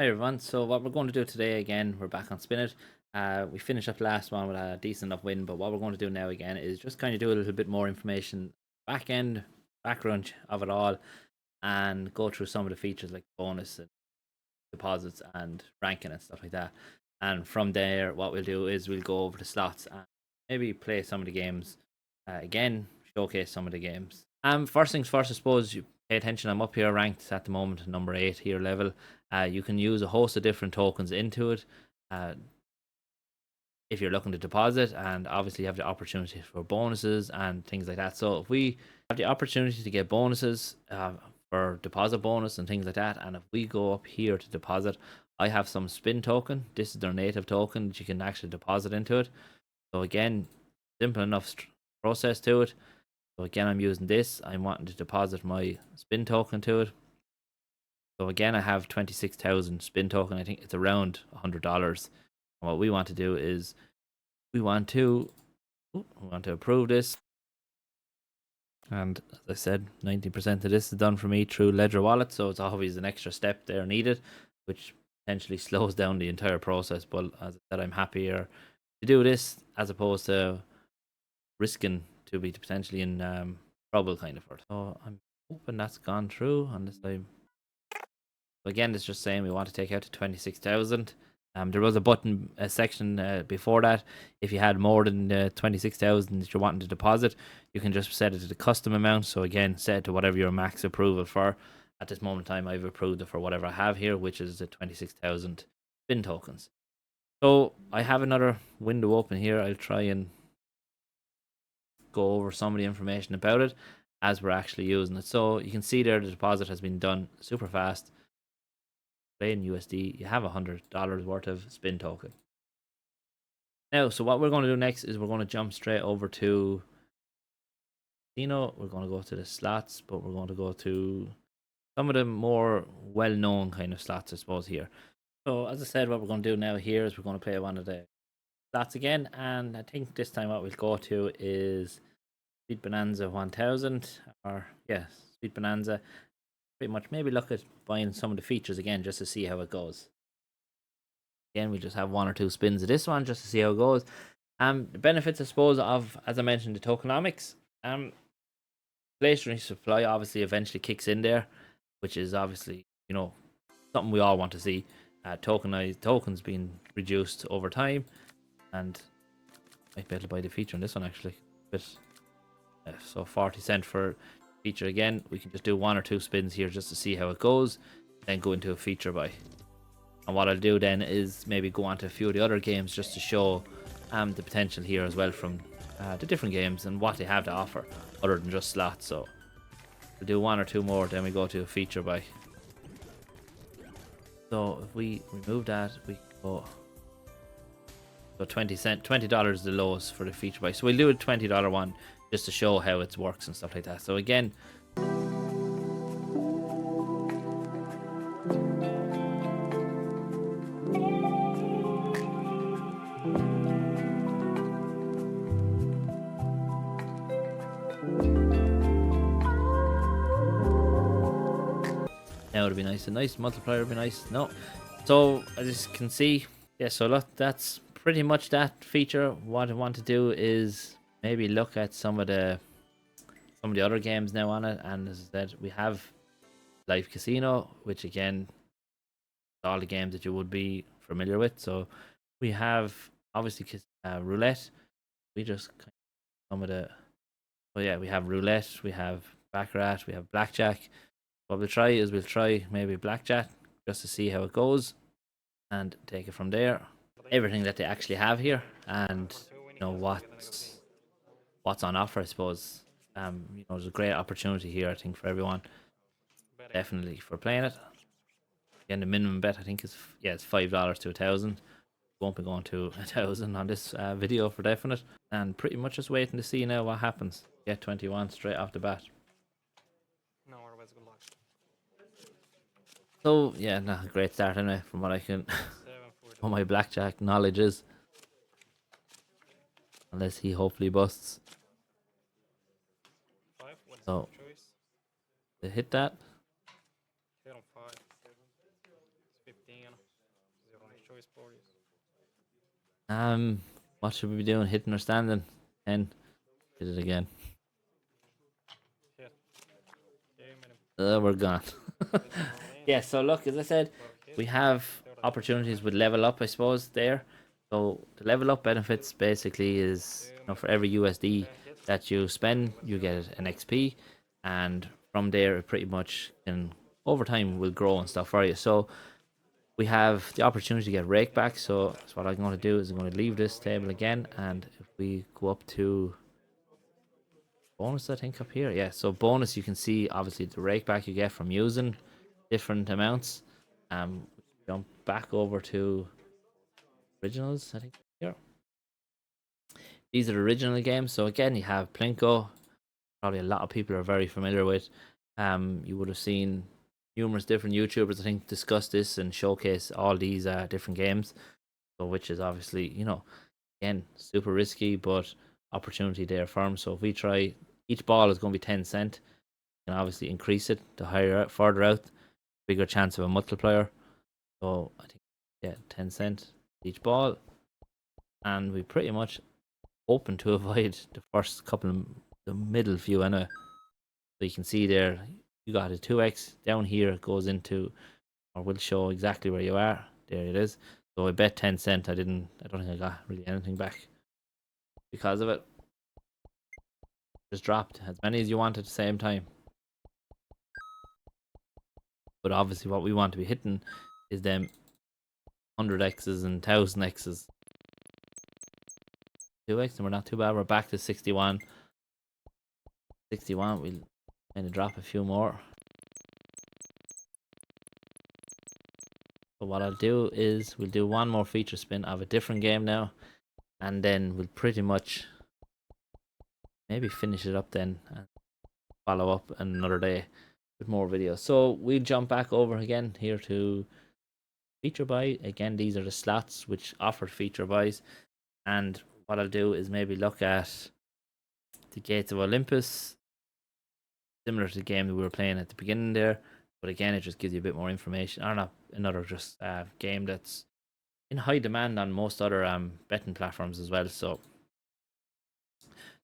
Hi everyone, so what we're going to do today again, we're back on Spin It. We finished up last one with a decent enough win, but what we're going to do now again is just kind of do a little bit more information, back end, background of it all, and go through some of the features like bonus and deposits and ranking and stuff like that. And from there, what we'll do is we'll go over the slots and maybe play some of the games again, showcase some of the games. First things first, I suppose you pay attention. I'm up here ranked at the moment, number 8 here level. You can use a host of different tokens into it. Uh, if you're looking to deposit, and obviously you have the opportunity for bonuses and things like that. So if we have the opportunity to get bonuses for deposit bonus and things like that, and if we go up here to deposit, I have some spin token. This is their native token that you can actually deposit into it. So again, simple enough process to it. So again, I'm using this. I'm wanting to deposit my spin token to it. So again, I have 26,000 spin token. I think it's around $100. And what we want to do is we want to approve this. And as I said, 90% of this is done for me through Ledger Wallet. So it's always an extra step there needed, which potentially slows down the entire process. But as I said, I'm happier to do this as opposed to risking to be potentially in trouble kind of for it. So I'm hoping that's gone through on this time. So again, it's just saying we want to take out to 26,000. There was a section before that. If you had more than 26,000 that you're wanting to deposit, you can just set it to the custom amount. So again, set it to whatever your max approval for. At this moment in time, I've approved it for whatever I have here, which is the 26,000 spin tokens. So I have another window open here. I'll try and go over some of the information about it as we're actually using it. So you can see there the deposit has been done super fast. In USD, you have $100 worth of spin token. Now, so what we're going to do next is we're going to jump straight over to casino. We're going to go to the slots, but we're going to go to some of the more well-known kind of slots, I suppose, here. So as I said, what we're going to do now here is we're going to play one of the slots again, and I think this time what we'll go to is Sweet Bonanza 1000, or yeah, Sweet Bonanza. Pretty much maybe look at buying some of the features again just to see how it goes. Again, we just have 1 or 2 spins of this one just to see how it goes. The benefits, I suppose, of, as I mentioned, the tokenomics. Inflationary supply obviously eventually kicks in there, which is obviously, something we all want to see. Tokenized tokens being reduced over time, and might be able to buy the feature on this one actually. But so 40 cent for feature again. We can just do 1 or 2 spins here just to see how it goes, then go into a feature buy. And what I'll do then is maybe go on to a few of the other games just to show the potential here as well from the different games and what they have to offer other than just slots. So we'll do 1 or 2 more, then we go to a feature buy. So if we remove that, we go. So $20 is the lowest for the feature buy. So we'll do a $20 one just to show how it works and stuff like that. So again, now it'll be nice. A nice multiplier would be nice. No. So as you can see, yeah, so look, that's pretty much that feature. What I want to do is maybe look at some of the other games now on it, and as I said, we have live casino, which again, all the games that you would be familiar with. So we have obviously roulette. We just some of the. Oh yeah, we have roulette. We have baccarat. We have blackjack. What we'll try is maybe blackjack just to see how it goes, and take it from there. Everything that they actually have here, and what's on offer, I suppose. There's a great opportunity here, I think, for everyone. Definitely for playing it. Again, the minimum bet I think is it's $5 to 1,000. Won't be going to 1,000 on this video for definite, and pretty much just waiting to see now what happens. Get 21 straight off the bat. No, otherwise good luck. So yeah, no, great start anyway from what I can. What my blackjack knowledge is, unless he hopefully busts. 5, what's So your choice? they hit that. Hit on 5. It's 15. choice board is. What should we be doing? Hitting or standing? 10. Did it again. Hit. Yeah, We're gone. Yeah, so look, as I said, we have opportunities with level up, I suppose, there. So the level up benefits basically is, you know, for every USD that you spend, you get an XP, and from there it pretty much can over time will grow and stuff for you. So we have the opportunity to get rake back. So that's what I'm going to do is I'm going to leave this table again, and if we go up to bonus, I think up here, yeah. So bonus, you can see obviously the rake back you get from using different amounts. Jump back over to originals, I think here. These are the original games. So again, you have Plinko. Probably a lot of people are very familiar with. You would have seen numerous different YouTubers, I think, discuss this and showcase all these different games. So which is obviously, you know, again, super risky, but opportunity there for them. So if we try, each ball is going to be 10 cent. You can obviously increase it the higher out, further out, bigger chance of a multiplier. So I think, yeah, 10 cent each ball, and we pretty much open to avoid the first couple of the middle few anyway. So you can see there you got a 2x down here. It goes into, or will show exactly where you are. There it is. So I bet 10 cent. I don't think I got really anything back because of it. Just dropped as many as you want at the same time. But obviously what we want to be hitting is them 100x's and 1000x's. 2x, and we're not too bad. We're back to 61. 61, we'll kind of drop a few more. So what I'll do is we'll do one more feature spin of a different game now, and then we'll pretty much maybe finish it up then and follow up another day with more videos. So we'll jump back over again here to feature buy. Again, these are the slots which offer feature buys, and what I'll do is maybe look at the Gates of Olympus, similar to the game that we were playing at the beginning there, but again it just gives you a bit more information. Or not, another just game that's in high demand on most other betting platforms as well. So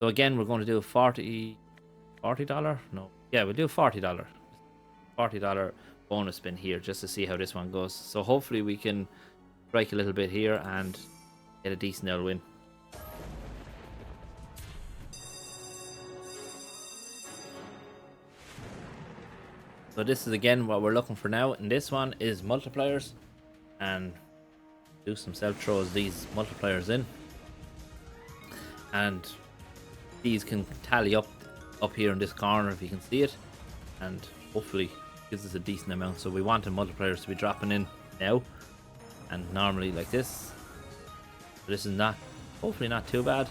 again, we're going to do a $40 no, yeah, we'll do a $40 bonus spin here just to see how this one goes. So hopefully we can strike a little bit here and get a decent L win. So this is again what we're looking for now, and this one is multipliers, and do some self throws these multipliers in, and these can tally up here in this corner if you can see it, and hopefully gives us a decent amount. So we want the multipliers to be dropping in now, and normally like this. So this is not, hopefully not too bad.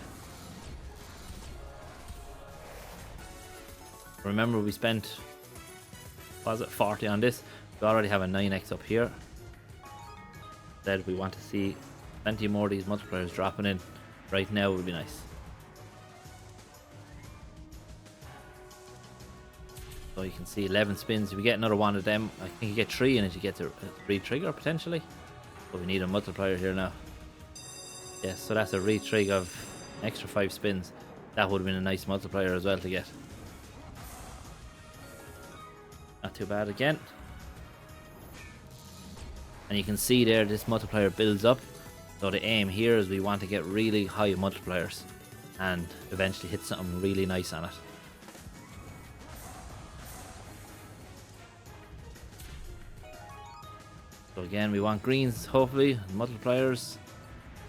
Remember we spent, was it 40 on this? We already have a 9x up here. Instead we want to see plenty more of these multipliers dropping in right now would be nice. So you can see 11 spins. If we get another one of them, I think you get 3 in it, you get a re-trigger potentially. But we need a multiplier here now. Yes, so that's a re-trigger of an extra 5 spins. That would have been a nice multiplier as well to get. Not too bad again. And you can see there this multiplier builds up. So the aim here is we want to get really high multipliers and eventually hit something really nice on it. So again, we want greens, hopefully, multipliers.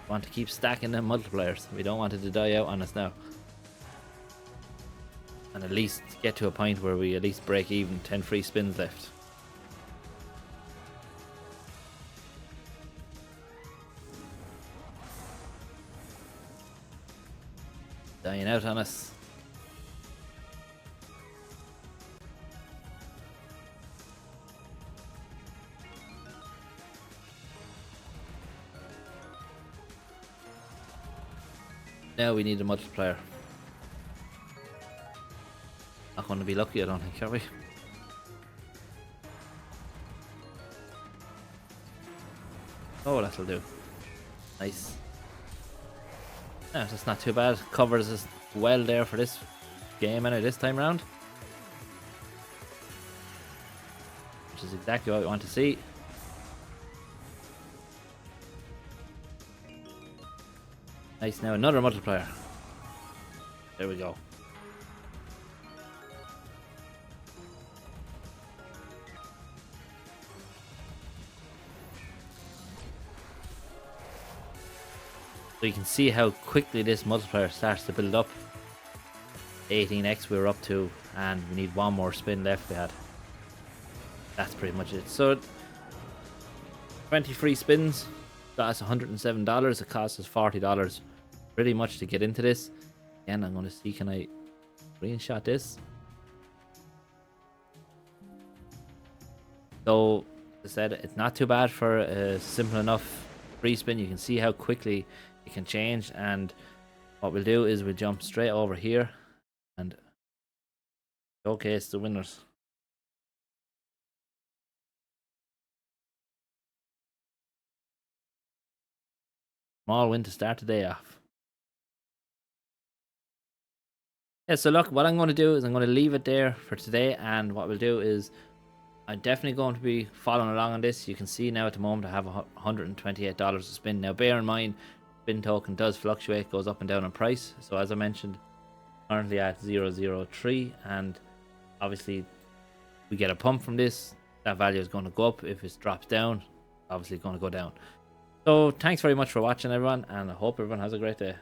We want to keep stacking them multipliers. We don't want it to die out on us now. And at least get to a point where we at least break even, 10 free spins left. Dying out on us. Now we need a multiplier. Not going to be lucky, I don't think, are we? Oh, that'll do. Nice. Yeah, that's not too bad. Covers us well there for this game anyway this time round. Which is exactly what we want to see. Nice, now another multiplier. There we go. So you can see how quickly this multiplier starts to build up. 18x we were up to, and we need one more spin left. We had. That's pretty much it. So 20 free spins got us $107. It cost us $40 pretty much to get into this. Again, I'm going to see, can I screenshot this? So as I said, it's not too bad for a simple enough free spin. You can see how quickly it can change, and what we'll do is we'll jump straight over here and showcase the winners. Small win to start the day off. Yeah, so look, what I'm going to do is I'm going to leave it there for today, and what we'll do is I'm definitely going to be following along on this. You can see now at the moment I have $128 to spin. Now bear in mind, spin token does fluctuate, goes up and down in price. So as I mentioned, currently at 0.003, and obviously we get a pump from this, that value is going to go up. If it drops down, obviously it's going to go down. So thanks very much for watching, everyone, and I hope everyone has a great day.